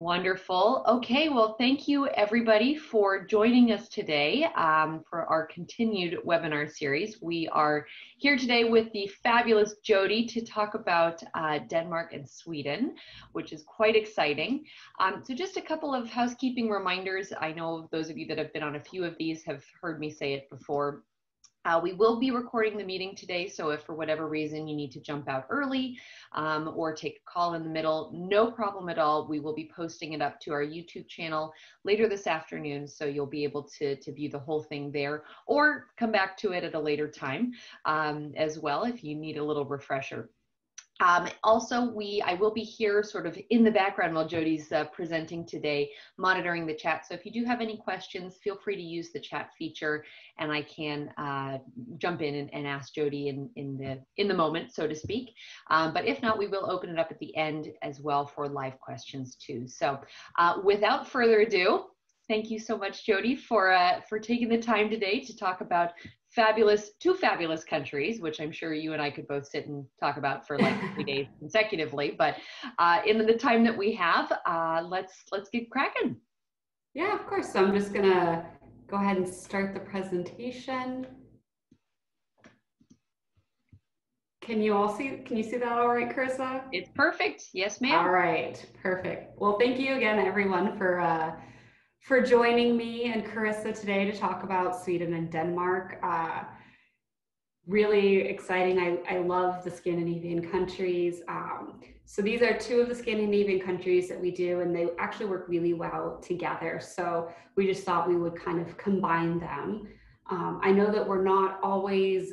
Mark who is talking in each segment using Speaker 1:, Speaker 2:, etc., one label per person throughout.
Speaker 1: Wonderful. Okay, well, thank you everybody for joining us today for our continued webinar series. We are here today with the fabulous Jody to talk about Denmark and Sweden, which is quite exciting. So just a couple of housekeeping reminders. I know those of you that have been on a few of these have heard me say it before. We will be recording the meeting today, so if for whatever reason you need to jump out early or take a call in the middle, no problem at all. We will be posting it up to our YouTube channel later this afternoon, so you'll be able to view the whole thing there or come back to it at a later time as well if you need a little refresher. Also, I will be here sort of in the background while Jody's presenting today, monitoring the chat. So if you do have any questions, feel free to use the chat feature and I can jump in and ask Jody in the moment, so to speak. But if not, we will open it up at the end as well for live questions too. So without further ado, thank you so much, Jody, for taking the time today to talk about two fabulous countries, which I'm sure you and I could both sit and talk about for like 3 days consecutively. But in the time that we have, let's get cracking.
Speaker 2: Yeah, of course. So I'm just gonna go ahead and start the presentation. Can you see that all right, Carissa?
Speaker 1: It's perfect. Yes, ma'am.
Speaker 2: All right, perfect. Well, thank you again, everyone, for joining me and Carissa today to talk about Sweden and Denmark. Really exciting. I love the Scandinavian countries. So these are two of the Scandinavian countries that we do, and they actually work really well together. So we just thought we would kind of combine them. I know that we're not always,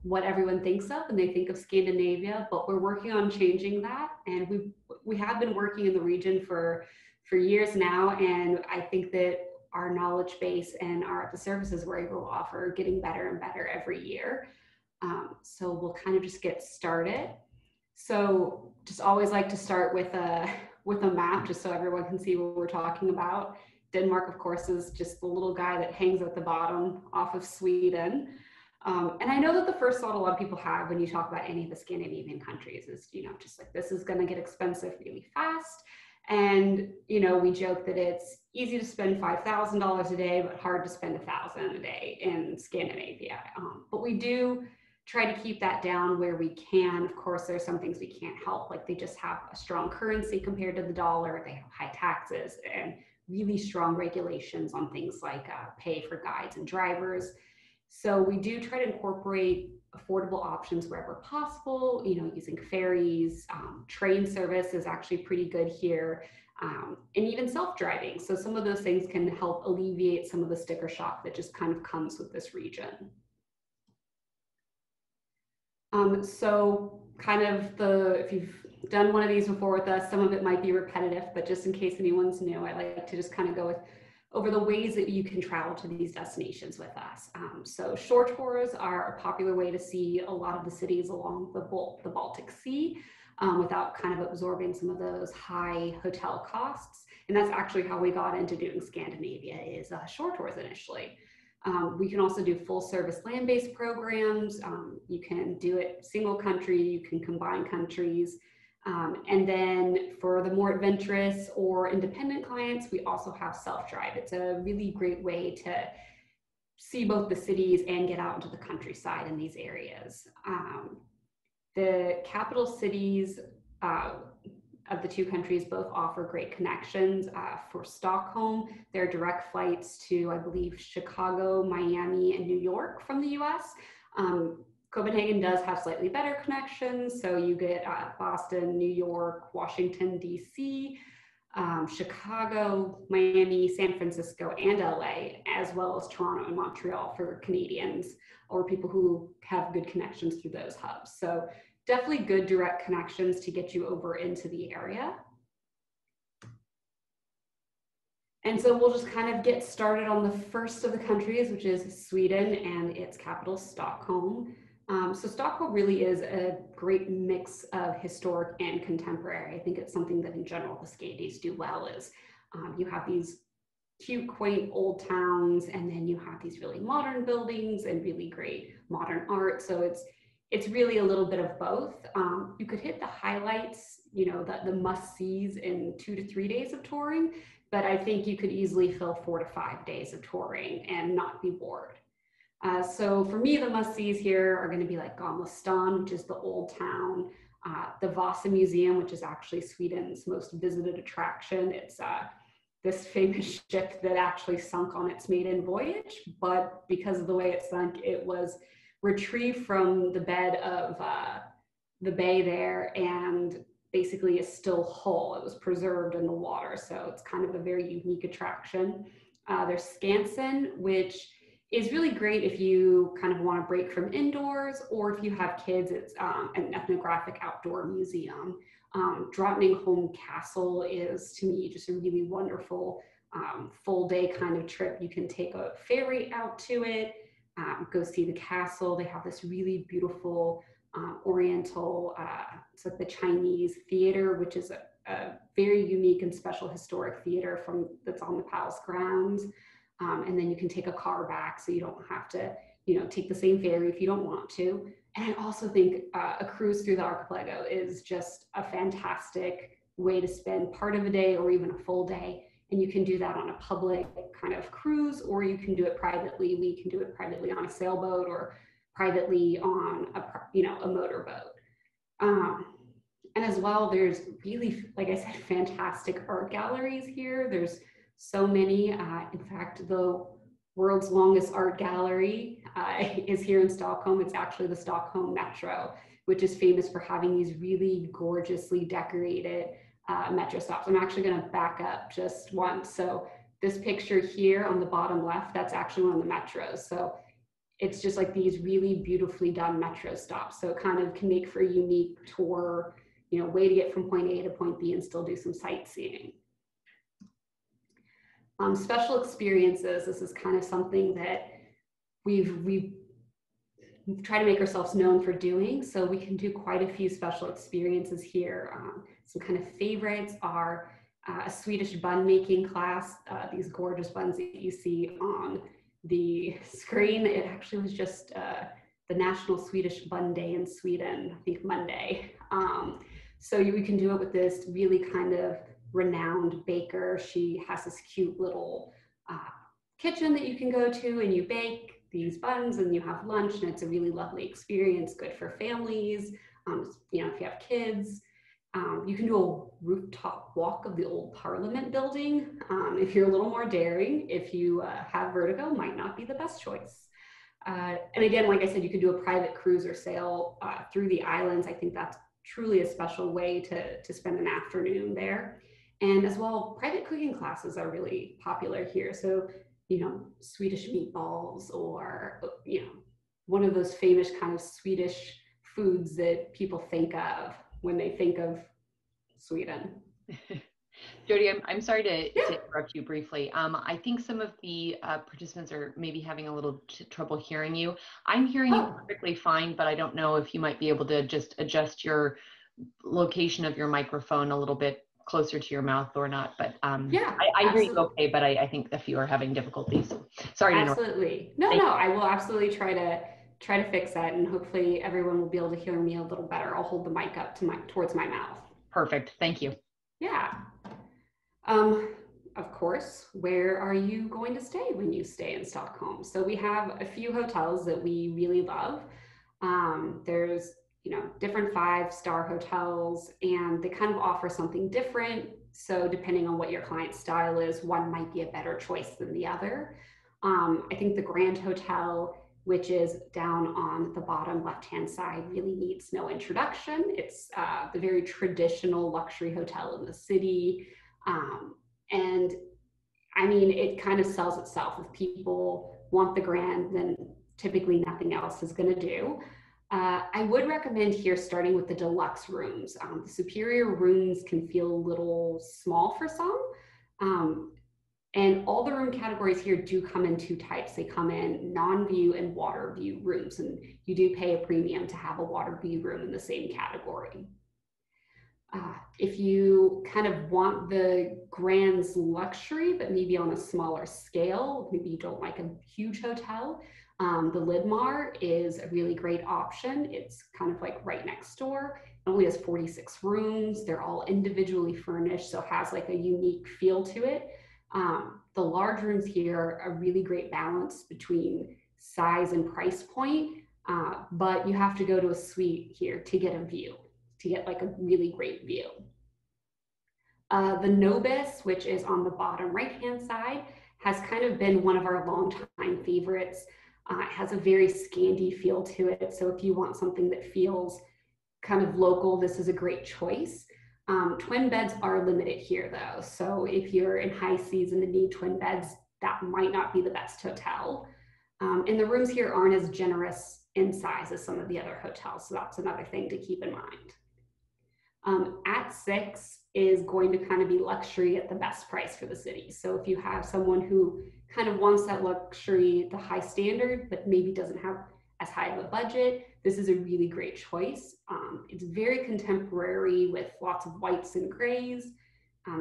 Speaker 2: what everyone thinks of when they think of Scandinavia, but we're working on changing that. And we have been working in the region for years now, and I think that our knowledge base and the services we're able to offer are getting better and better every year. So we'll kind of just get started. So just always like to start with a map, just so everyone can see what we're talking about. Denmark, of course, is just the little guy that hangs at the bottom off of Sweden. And I know that the first thought a lot of people have when you talk about any of the Scandinavian countries is, just like, this is going to get expensive really fast. And, we joke that it's easy to spend $5,000 a day, but hard to spend $1,000 a day in Scandinavia. But we do try to keep that down where we can. Of course, there's some things we can't help, like they just have a strong currency compared to the dollar. They have high taxes and really strong regulations on things like pay for guides and drivers. So we do try to incorporate affordable options wherever possible, using ferries. Train service is actually pretty good here, and even self-driving. So some of those things can help alleviate some of the sticker shock that just kind of comes with this region. So kind of if you've done one of these before with us, some of it might be repetitive, but just in case anyone's new, I like to just kind of go over the ways that you can travel to these destinations with us. So shore tours are a popular way to see a lot of the cities along the Baltic Sea without kind of absorbing some of those high hotel costs. And that's actually how we got into doing Scandinavia, is shore tours initially. We can also do full service land-based programs. You can do it single country, you can combine countries. And then for the more adventurous or independent clients, we also have self-drive. It's a really great way to see both the cities and get out into the countryside in these areas. The capital cities of the two countries both offer great connections. For Stockholm, there are direct flights to, I believe, Chicago, Miami, and New York from the US. Copenhagen does have slightly better connections, so you get Boston, New York, Washington, DC, Chicago, Miami, San Francisco, and LA, as well as Toronto and Montreal for Canadians or people who have good connections through those hubs. So definitely good direct connections to get you over into the area. And so we'll just kind of get started on the first of the countries, which is Sweden and its capital, Stockholm. So Stockholm really is a great mix of historic and contemporary. I think it's something that in general the Scandinavians do well, is you have these cute, quaint old towns, and then you have these really modern buildings and really great modern art. So it's it's really a little bit of both. You could hit the highlights, you know, the must-sees in 2 to 3 days of touring, but I think you could easily fill 4 to 5 days of touring and not be bored. So for me, the must-sees here are going to be like Gamla stan, which is the old town, the Vasa Museum, which is actually Sweden's most visited attraction. It's this famous ship that actually sunk on its maiden voyage, but because of the way it sunk, it was retrieved from the bed of the bay there and basically is still whole. It was preserved in the water, so it's kind of a very unique attraction. There's Skansen, which is really great if you kind of want to break from indoors, or if you have kids, it's an ethnographic outdoor museum. Drottningholm Castle is, to me, just a really wonderful full day kind of trip. You can take a ferry out to it, go see the castle. They have this really beautiful oriental, it's like the Chinese theater, which is a very unique and special historic theater that's on the palace grounds. And then you can take a car back, so you don't have to, you know, take the same ferry if you don't want to. And I also think a cruise through the archipelago is just a fantastic way to spend part of a day or even a full day. And you can do that on a public kind of cruise, or you can do it privately. We can do it privately on a sailboat or privately on a motorboat. And as well, there's really, like I said, fantastic art galleries here. There's so many. In fact, the world's longest art gallery is here in Stockholm. It's actually the Stockholm Metro, which is famous for having these really gorgeously decorated metro stops. I'm actually going to back up just once. So this picture here on the bottom left, that's actually one of the metros. So it's just like these really beautifully done metro stops. So it kind of can make for a unique tour, you know, way to get from point A to point B and still do some sightseeing. Special experiences, this is kind of something that we've tried to make ourselves known for doing. So we can do quite a few special experiences here. Some kind of favorites are a Swedish bun making class, these gorgeous buns that you see on the screen. It actually was just the National Swedish Bun Day in Sweden, I think Monday. So we can do it with this really kind of renowned baker. She has this cute little kitchen that you can go to, and you bake these buns and you have lunch, and it's a really lovely experience, good for families. You know, if you have kids, you can do a rooftop walk of the old Parliament building. If you're a little more daring, if you have vertigo, might not be the best choice. And again, like I said, you could do a private cruise or sail through the islands. I think that's truly a special way to spend an afternoon there. And as well, private cooking classes are really popular here. So, you know, Swedish meatballs, or, you know, one of those famous kind of Swedish foods that people think of when they think of Sweden.
Speaker 1: Jody, I'm sorry to interrupt you briefly. I think some of the participants are maybe having a little trouble hearing you. I'm hearing you perfectly fine, but I don't know if you might be able to just adjust your location of your microphone a little bit closer to your mouth or not. But
Speaker 2: yeah,
Speaker 1: I hear you okay, but I think a few are having difficulties. Sorry to interrupt.
Speaker 2: Absolutely. No, I will absolutely try to fix that, and hopefully everyone will be able to hear me a little better. I'll hold the mic up towards my mouth.
Speaker 1: Perfect. Thank you.
Speaker 2: Yeah. Of course, where are you going to stay when you stay in Stockholm? So we have a few hotels that we really love. There's, you know, different 5-star hotels, and they kind of offer something different. So depending on what your client's style is, one might be a better choice than the other. I think the Grand Hotel, which is down on the bottom left-hand side, really needs no introduction. It's the very traditional luxury hotel in the city. And I mean, it kind of sells itself. If people want the Grand, then typically nothing else is going to do. I would recommend here starting with the deluxe rooms. The superior rooms can feel a little small for some. And all the room categories here do come in 2 types. They come in non-view and water view rooms, and you do pay a premium to have a water view room in the same category. If you kind of want the Grand's luxury, but maybe on a smaller scale, maybe you don't like a huge hotel, The Lidmar is a really great option. It's kind of like right next door. It only has 46 rooms. They're all individually furnished, so it has like a unique feel to it. The large rooms here are a really great balance between size and price point, but you have to go to a suite here to get a view, to get like a really great view. The Nobis, which is on the bottom right-hand side, has kind of been one of our longtime favorites. It has a very Scandi feel to it. So if you want something that feels kind of local, this is a great choice. Twin beds are limited here though. So if you're in high season and need twin beds, that might not be the best hotel. And the rooms here aren't as generous in size as some of the other hotels. So that's another thing to keep in mind. At 6 is going to kind of be luxury at the best price for the city. So if you have someone who kind of wants that luxury, the high standard, but maybe doesn't have as high of a budget, this is a really great choice. It's very contemporary with lots of whites and grays.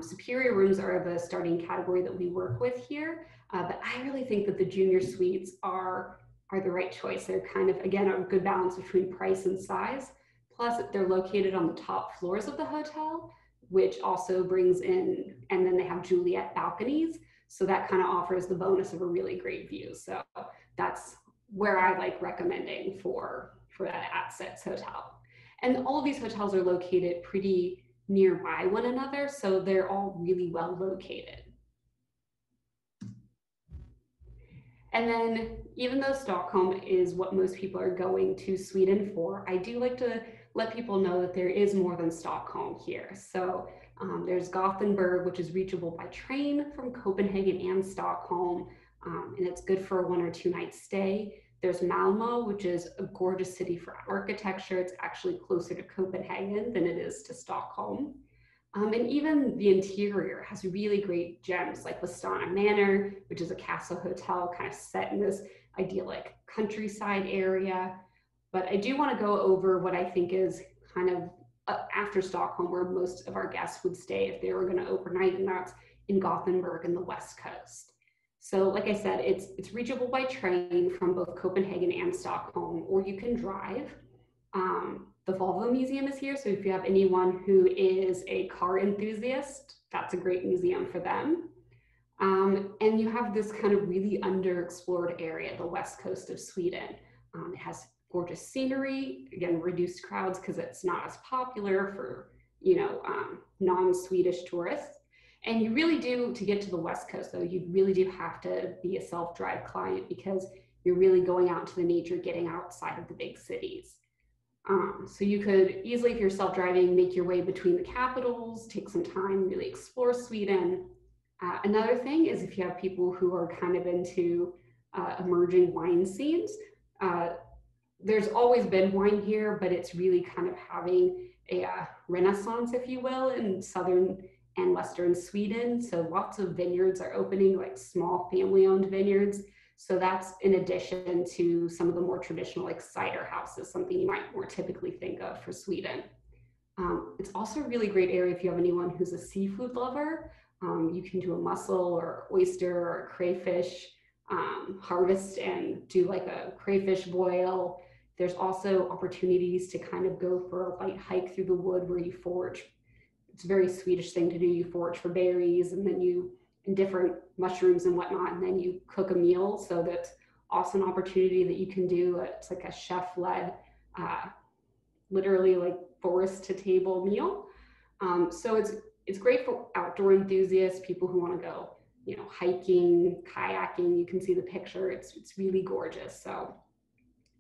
Speaker 2: Superior rooms are the starting category that we work with here, but I really think that the junior suites are the right choice. They're kind of, again, a good balance between price and size. Plus, they're located on the top floors of the hotel, which also brings in, and then they have Juliet balconies. So that kind of offers the bonus of a really great view. So that's where I like recommending for that at 6 hotel. And all of these hotels are located pretty nearby one another, so they're all really well located. And then even though Stockholm is what most people are going to Sweden for, I do like to let people know that there is more than Stockholm here. So there's Gothenburg, which is reachable by train from Copenhagen and Stockholm, and it's good for a 1 or 2 night stay. There's Malmo, which is a gorgeous city for architecture. It's actually closer to Copenhagen than it is to Stockholm. And even the interior has really great gems like Vistana Manor, which is a castle hotel kind of set in this idyllic countryside area. But I do want to go over what I think is kind of after Stockholm, where most of our guests would stay if they were going to overnight, and that's in Gothenburg and the West Coast. So like I said, it's reachable by train from both Copenhagen and Stockholm, or you can drive. The Volvo Museum is here, so if you have anyone who is a car enthusiast, that's a great museum for them. And you have this kind of really underexplored area, the west coast of Sweden. It has gorgeous scenery, again, reduced crowds because it's not as popular for, non-Swedish tourists. And you really do, to get to the west coast though, you really do have to be a self-drive client because you're really going out into the nature, getting outside of the big cities. So you could easily, if you're self-driving, make your way between the capitals, take some time, really explore Sweden. Another thing is if you have people who are kind of into emerging wine scenes, there's always been wine here, but it's really kind of having a renaissance, if you will, in southern and western Sweden. So lots of vineyards are opening, like small family-owned vineyards. So that's in addition to some of the more traditional like cider houses, something you might more typically think of for Sweden. It's also a really great area if you have anyone who's a seafood lover. You can do a mussel or oyster or crayfish harvest and do like a crayfish boil. There's also opportunities to kind of go for a light hike through the wood where you forage. It's a very Swedish thing to do. You forage for berries and then and different mushrooms and whatnot, and then you cook a meal. So that's also an opportunity that you can do. It's like a chef-led, literally like forest to table meal. So it's great for outdoor enthusiasts, people who want to go, hiking, kayaking. You can see the picture. It's really gorgeous. So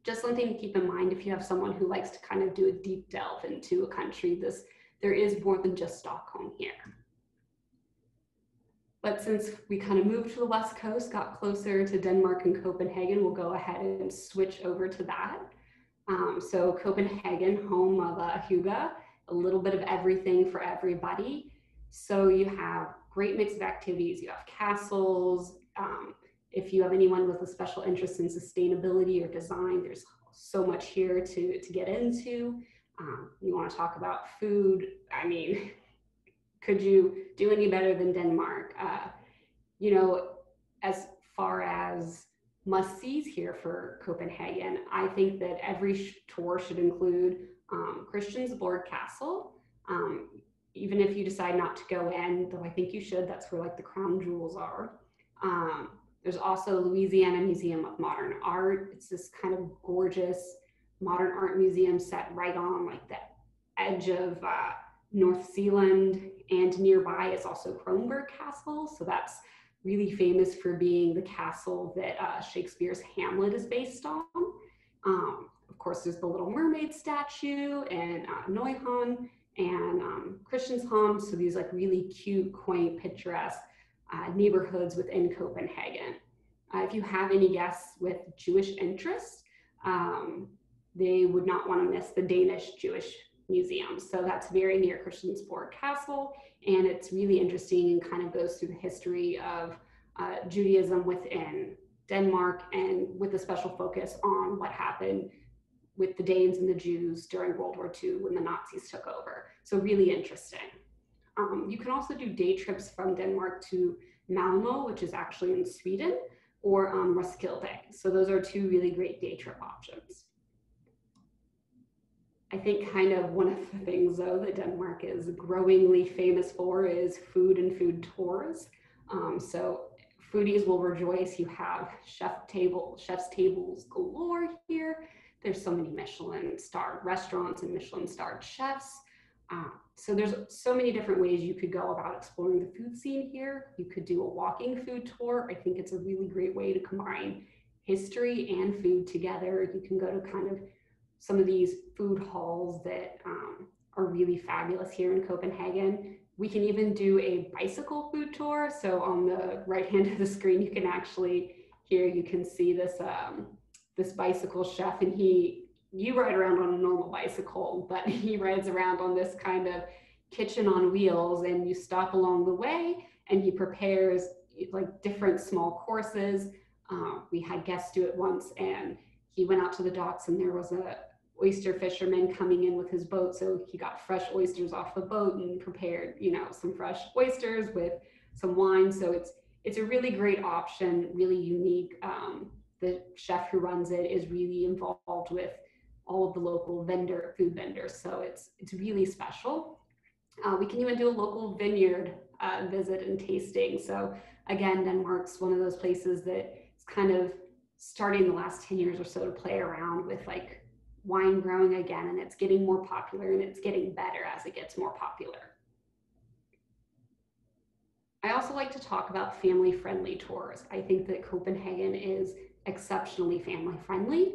Speaker 2: just something to keep in mind if you have someone who likes to kind of do a deep delve into a country. There is more than just Stockholm here. But since we kind of moved to the West Coast, got closer to Denmark and Copenhagen, we'll go ahead and switch over to that. So Copenhagen, home of Hygge, a little bit of everything for everybody. So you have great mix of activities. You have castles. If you have anyone with a special interest in sustainability or design, there's so much here to get into. You want to talk about food. I mean, could you do any better than Denmark? As far as must-sees here for Copenhagen. I think that every tour should include Christiansborg Castle. Even if you decide not to go in, though I think you should, that's where like the crown jewels are. There's also Louisiana Museum of Modern Art. It's this kind of gorgeous modern art museum set right on like the edge of North Zealand, and nearby is also Kronborg Castle. So that's really famous for being the castle that Shakespeare's Hamlet is based on. Of course, there's the Little Mermaid statue and Neuhan and Christianshavn. So these like really cute, quaint, picturesque neighborhoods within Copenhagen. If you have any guests with Jewish interests, they would not want to miss the Danish Jewish Museum. So that's very near Christiansborg Castle, and it's really interesting and kind of goes through the history of Judaism within Denmark, and with a special focus on what happened with the Danes and the Jews during World War II when the Nazis took over. So really interesting. You can also do day trips from Denmark to Malmo, which is actually in Sweden, or Roskilde. So those are two really great day trip options. I think kind of one of the things though that Denmark is growingly famous for is food and food tours. So foodies will rejoice. You have chef's tables galore here. There's so many Michelin-starred restaurants and Michelin-starred chefs. So there's so many different ways you could go about exploring the food scene here. You could do a walking food tour. I think it's a really great way to combine history and food together. You can go to kind of some of these food halls that are really fabulous here in Copenhagen. We can even do a bicycle food tour. So on the right hand of the screen, you can actually, here you can see this, this bicycle chef, and you ride around on a normal bicycle, but he rides around on this kind of kitchen on wheels, and you stop along the way and he prepares like different small courses. We had guests do it once, and he went out to the docks and there was a oyster fisherman coming in with his boat. So he got fresh oysters off the boat and prepared, you know, some fresh oysters with some wine. So it's a really great option, really unique. The chef who runs it is really involved with all of the local food vendors. So it's really special. We can even do a local vineyard visit and tasting. So again, Denmark's one of those places that it's kind of starting the last 10 years or so to play around with like wine growing again, and it's getting more popular, and it's getting better as it gets more popular. I also like to talk about family-friendly tours. I think that Copenhagen is exceptionally family-friendly.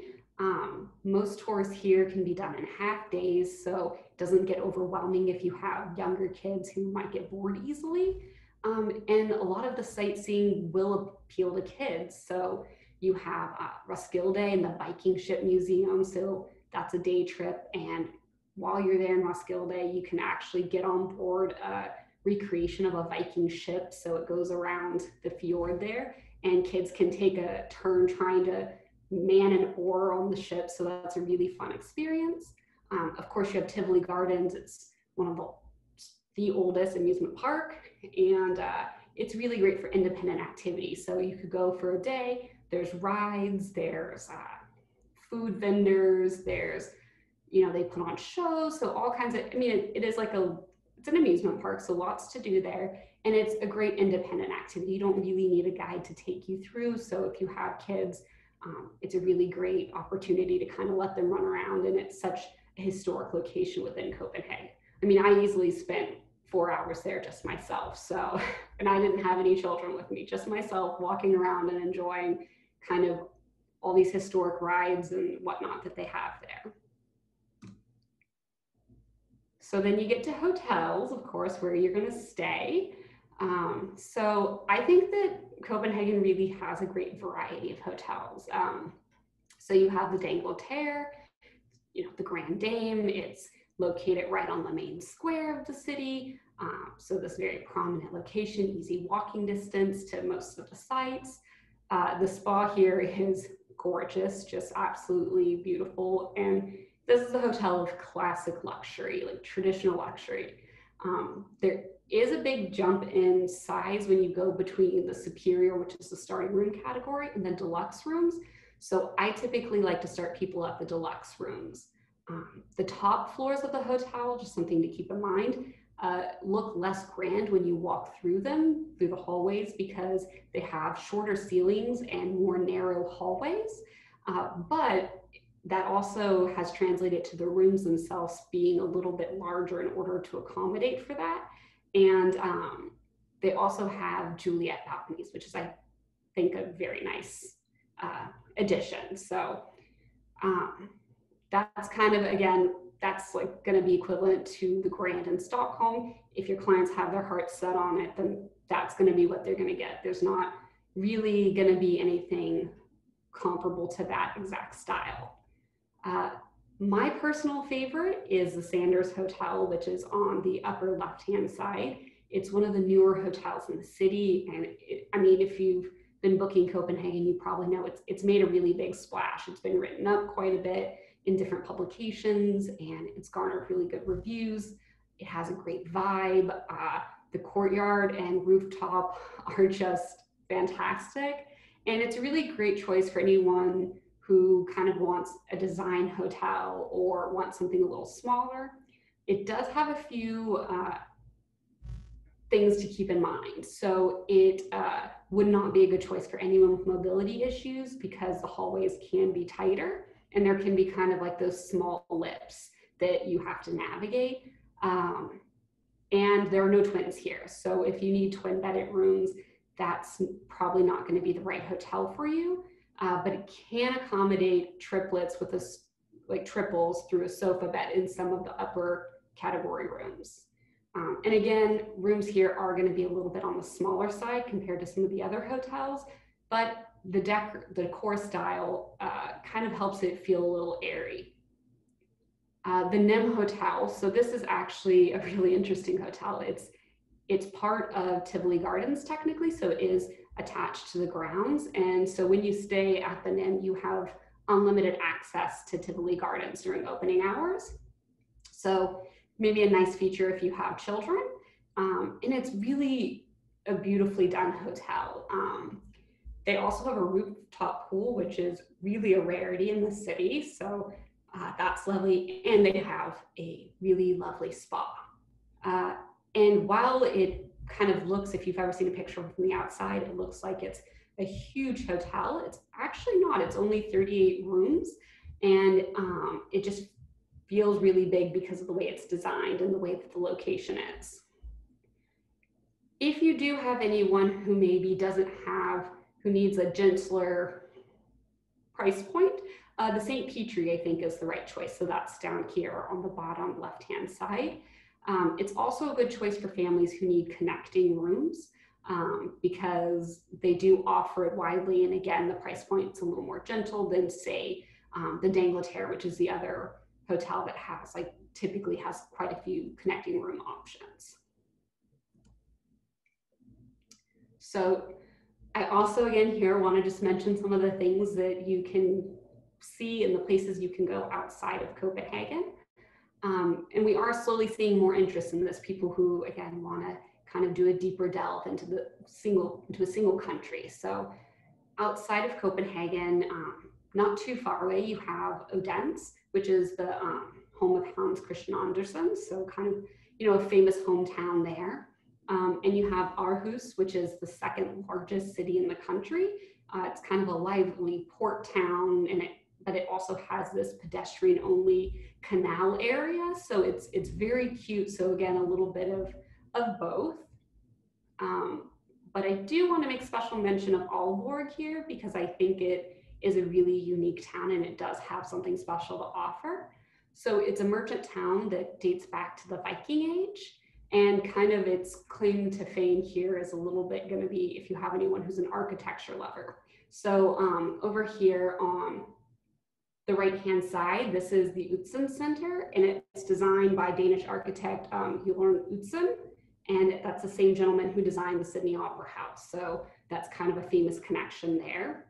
Speaker 2: Most tours here can be done in half days, so it doesn't get overwhelming if you have younger kids who might get bored easily. And a lot of the sightseeing will appeal to kids. So you have Roskilde and the Viking Ship Museum. So that's a day trip. And while you're there in Roskilde, you can actually get on board a recreation of a Viking ship. So it goes around the fjord there, and kids can take a turn trying to man an oar on the ship. So that's a really fun experience. Of course, you have Tivoli Gardens. It's one of the oldest amusement park, and it's really great for independent activities. So you could go for a day. There's rides, there's food vendors, there's, you know, they put on shows. So all kinds of, I mean, it is like it's an amusement park, so lots to do there. And it's a great independent activity. You don't really need a guide to take you through. So if you have kids, it's a really great opportunity to kind of let them run around, and it's such a historic location within Copenhagen. I mean, I easily spent 4 hours there just myself. So, and I didn't have any children with me, just myself walking around and enjoying kind of all these historic rides and whatnot that they have there. So then you get to hotels, of course, where you're going to stay. So I think that Copenhagen really has a great variety of hotels. So you have the D'Angleterre, you know, the Grand Dame. It's located right on the main square of the city. So this very prominent location, easy walking distance to most of the sites. The spa here is gorgeous, just absolutely beautiful. And this is a hotel of classic luxury, like traditional luxury. is a big jump in size when you go between the superior, which is the starting room category, and then deluxe rooms. So I typically like to start people at the deluxe rooms. The top floors of the hotel, just something to keep in mind, look less grand when you walk through them, through the hallways, because they have shorter ceilings and more narrow hallways. But that also has translated to the rooms themselves being a little bit larger in order to accommodate for that. And they also have Juliet balconies, which is, I think, a very nice addition. So that's kind of, again, that's like going to be equivalent to the Grand in Stockholm. If your clients have their hearts set on it, then that's going to be what they're going to get. There's not really going to be anything comparable to that exact style. My personal favorite is the Sanders Hotel, which is on the upper left-hand side. It's one of the newer hotels in the city. And I mean, if you've been booking Copenhagen, you probably know it's made a really big splash. It's been written up quite a bit in different publications, and it's garnered really good reviews. It has a great vibe. The courtyard and rooftop are just fantastic. And it's a really great choice for anyone who kind of wants a design hotel or wants something a little smaller. It does have a few things to keep in mind. So it would not be a good choice for anyone with mobility issues because the hallways can be tighter and there can be kind of like those small lips that you have to navigate. And there are no twins here. So if you need twin bedded rooms, that's probably not going to be the right hotel for you. But it can accommodate triplets with like triples through a sofa bed in some of the upper category rooms. And again, rooms here are going to be a little bit on the smaller side compared to some of the other hotels, but the decor style kind of helps it feel a little airy. The NEM Hotel, so this is actually a really interesting hotel. It's part of Tivoli Gardens technically, so it is attached to the grounds. And so when you stay at the NEM, you have unlimited access to Tivoli Gardens during opening hours. So maybe a nice feature if you have children. And it's really a beautifully done hotel. They also have a rooftop pool, which is really a rarity in the city. So that's lovely. And they have a really lovely spa. And while it kind of looks, if you've ever seen a picture from the outside, it looks like it's a huge hotel. It's actually not. It's only 38 rooms. And it just feels really big because of the way it's designed and the way that the location is. If you do have anyone who maybe who needs a gentler price point, the St. Petri, I think, is the right choice. So that's down here on the bottom left-hand side. It's also a good choice for families who need connecting rooms because they do offer it widely. And again, the price point is a little more gentle than, say, the d'Angleterre, which is the other hotel that typically has quite a few connecting room options. So I also, again, here want to just mention some of the things that you can see in the places you can go outside of Copenhagen. And we are slowly seeing more interest in this, people who, again, want to kind of do a deeper delve into a single country. So outside of Copenhagen, not too far away, you have Odense, which is the home of Hans Christian Andersen, so kind of, a famous hometown there. And you have Aarhus, which is the second largest city in the country. It's kind of a lively port town, but it also has this pedestrian-only canal area, so it's very cute. So again, a little bit of both. But I do want to make special mention of Aalborg here because I think it is a really unique town and it does have something special to offer. So it's a merchant town that dates back to the Viking Age, and kind of its claim to fame here is a little bit going to be if you have anyone who's an architecture lover. So over here on the right-hand side, this is the Utzon Center, and it's designed by Danish architect Jørgen Utzon, and that's the same gentleman who designed the Sydney Opera House. So that's kind of a famous connection there.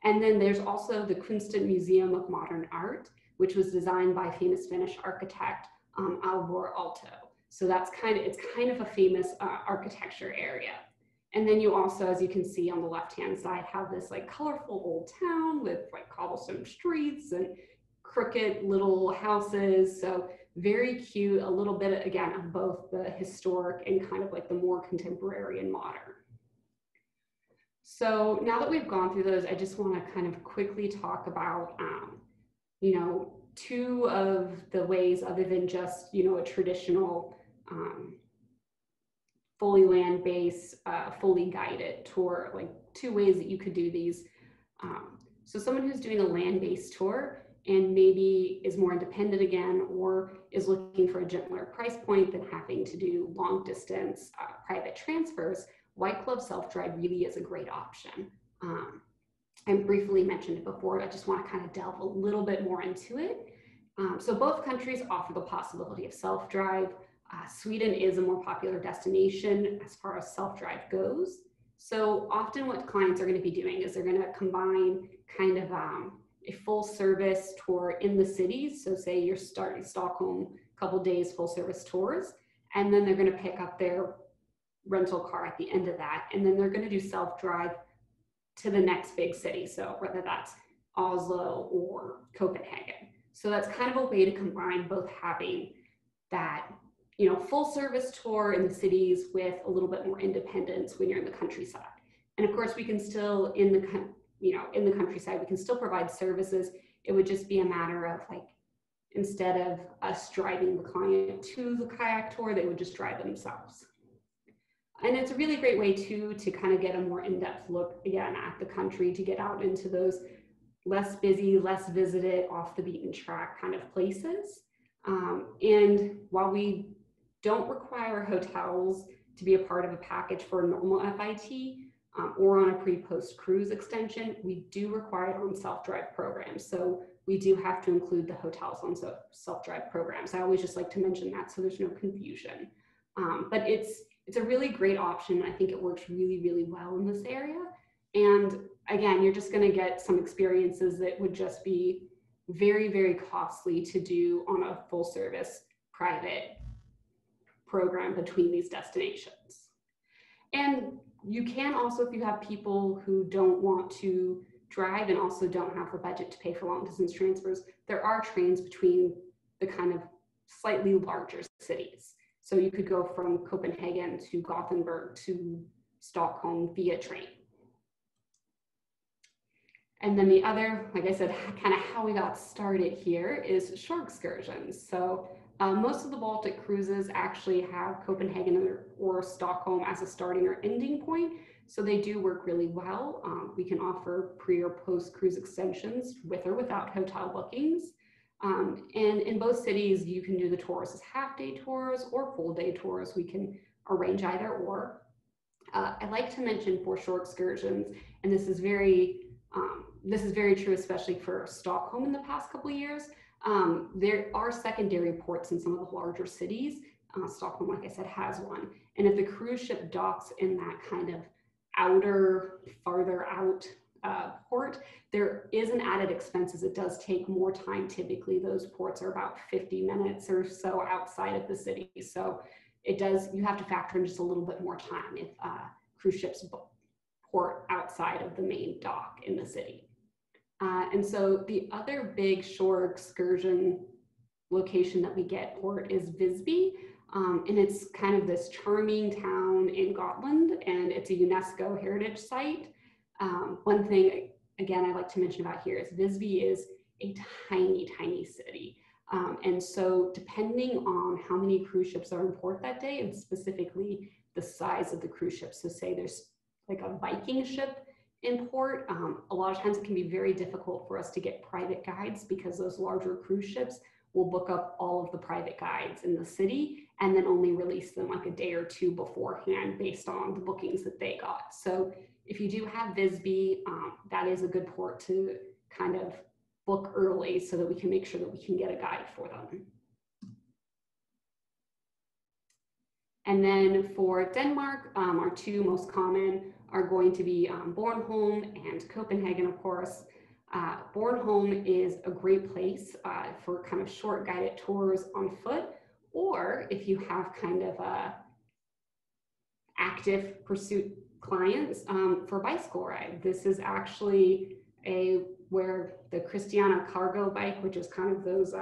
Speaker 2: And then there's also the Kunsten Museum of Modern Art, which was designed by famous Finnish architect Alvar Aalto. So it's kind of a famous architecture area. And then you also, as you can see on the left-hand side, have this like colorful old town with like cobblestone streets and crooked little houses. So very cute, a little bit, again, of both the historic and kind of like the more contemporary and modern. So now that we've gone through those, I just want to kind of quickly talk about, you know, two of the ways other than just, you know, a traditional fully land-based, fully guided tour, like two ways that you could do these. So someone who's doing a land-based tour and maybe is more independent again, or is looking for a gentler price point than having to do long distance private transfers, White Glove Self-Drive really is a great option. I briefly mentioned it before, I just want to kind of delve a little bit more into it. So both countries offer the possibility of self-drive. Sweden is a more popular destination as far as self-drive goes. So often what clients are going to be doing is they're going to combine kind of a full service tour in the cities. So say you're starting Stockholm, a couple days full service tours, and then they're going to pick up their rental car at the end of that. And then they're going to do self-drive to the next big city. So whether that's Oslo or Copenhagen. So that's kind of a way to combine both having that, you know, full service tour in the cities with a little bit more independence when you're in the countryside. And of course we can still in the countryside, we can still provide services. It would just be a matter of like, instead of us driving the client to the kayak tour, they would just drive themselves. And it's a really great way too to kind of get a more in-depth look again at the country, to get out into those less busy, less visited, off the beaten track kind of places. And while we don't require hotels to be a part of a package for a normal FIT or on a pre-post cruise extension, we do require it on self-drive programs. So we do have to include the hotels on self-drive programs. I always just like to mention that so there's no confusion. But it's a really great option. I think it works really, really well in this area. And again, you're just going to get some experiences that would just be very, very costly to do on a full service private program between these destinations. And you can also, if you have people who don't want to drive and also don't have the budget to pay for long distance transfers, there are trains between the kind of slightly larger cities. So you could go from Copenhagen to Gothenburg to Stockholm via train. And then the other, like I said, kind of how we got started here is shore excursions. So most of the Baltic cruises actually have Copenhagen or Stockholm as a starting or ending point. So they do work really well. We can offer pre or post cruise extensions with or without hotel bookings. And in both cities, you can do the tours as half-day tours or full-day tours. We can arrange either or. I like to mention for shore excursions, and this is very true, especially for Stockholm in the past couple of years. There are secondary ports in some of the larger cities. Stockholm, like I said, has one. And if the cruise ship docks in that kind of farther out port, there is an added expense as it does take more time. Typically, those ports are about 50 minutes or so outside of the city. So you have to factor in just a little bit more time if cruise ships port outside of the main dock in the city. And so the other big shore excursion location that we get port is Visby. And it's kind of this charming town in Gotland, and it's a UNESCO heritage site. One thing, again, I'd like to mention about here is Visby is a tiny, tiny city. And so depending on how many cruise ships are in port that day, and specifically the size of the cruise ship, so say there's like a Viking ship in port, a lot of times it can be very difficult for us to get private guides because those larger cruise ships will book up all of the private guides in the city and then only release them like a day or two beforehand based on the bookings that they got. So if you do have Visby, that is a good port to kind of book early so that we can make sure that we can get a guide for them. And then for Denmark, our two most common are going to be Bornholm and Copenhagen, of course. Bornholm is a great place for kind of short guided tours on foot Or if you have kind of a active pursuit clients for bicycle ride, this is actually where the Christiana cargo bike, which is kind of those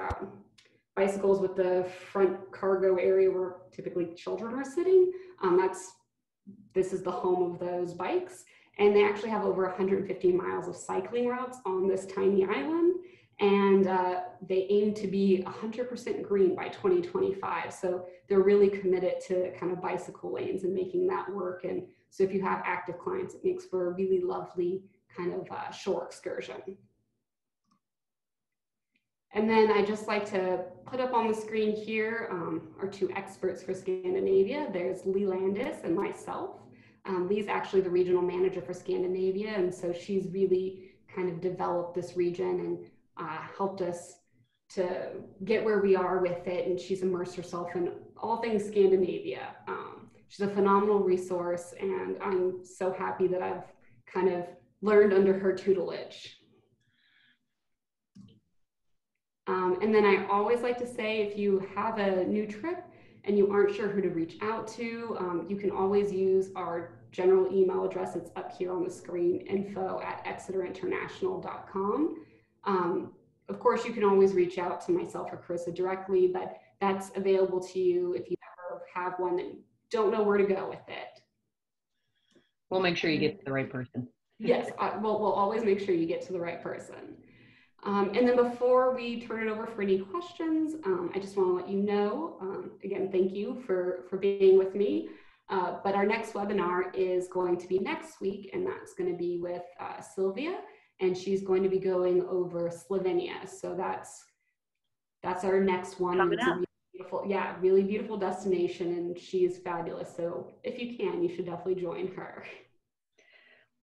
Speaker 2: bicycles with the front cargo area where typically children are sitting. This is the home of those bikes. And they actually have over 150 miles of cycling routes on this tiny island. And they aim to be 100% green by 2025. So they're really committed to kind of bicycle lanes and making that work. And so if you have active clients, it makes for a really lovely kind of shore excursion. And then I just like to put up on the screen here our two experts for Scandinavia. There's Lee Landis and myself. Lee's actually the regional manager for Scandinavia, and so she's really kind of developed this region and helped us to get where we are with it, and she's immersed herself in all things Scandinavia. She's a phenomenal resource, and I'm so happy that I've kind of learned under her tutelage. And then I always like to say, if you have a new trip and you aren't sure who to reach out to, you can always use our general email address. It's up here on the screen, info@exeterinternational.com. Of course, you can always reach out to myself or Carissa directly, but that's available to you if you ever have one and don't know where to go with it.
Speaker 1: We'll make sure you get to the right person.
Speaker 2: Yes, we'll always make sure you get to the right person. And then before we turn it over for any questions, I just want to let you know, again, thank you for being with me. But our next webinar is going to be next week, and that's going to be with Sylvia, and she's going to be going over Slovenia. So that's our next one. It's a really beautiful, really beautiful destination, and she is fabulous. So if you can, you should definitely join her.